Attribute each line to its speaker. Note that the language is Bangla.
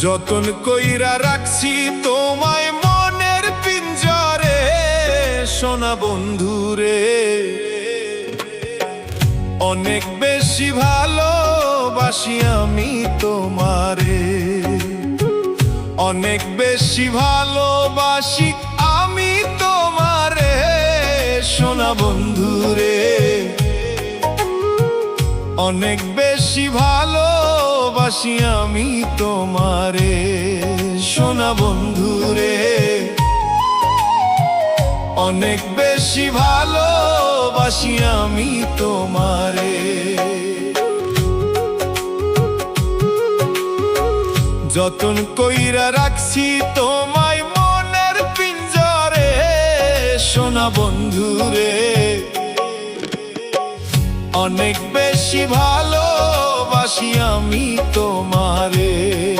Speaker 1: যতন কইরা রাখছি তোমায় মনের পিঞ্জরে, সোনা বন্ধুরে। অনেক বেশি ভালোবাসি আমি তোমারে, অনেক বেশি ভালোবাসি আমি তোমারে, সোনা বন্ধুরে। অনেক বেশি ভালোবাসি আমি তোমারে, সোনা বন্ধুরে। অনেক বেশি ভালোবাসি আমি তোমারে। যতন কইরা রাখছি তোমায় মনের পিঞ্জরে, সোনা বন্ধুরে। অনেক বেশি ভালোবাসি আমি তোমারে।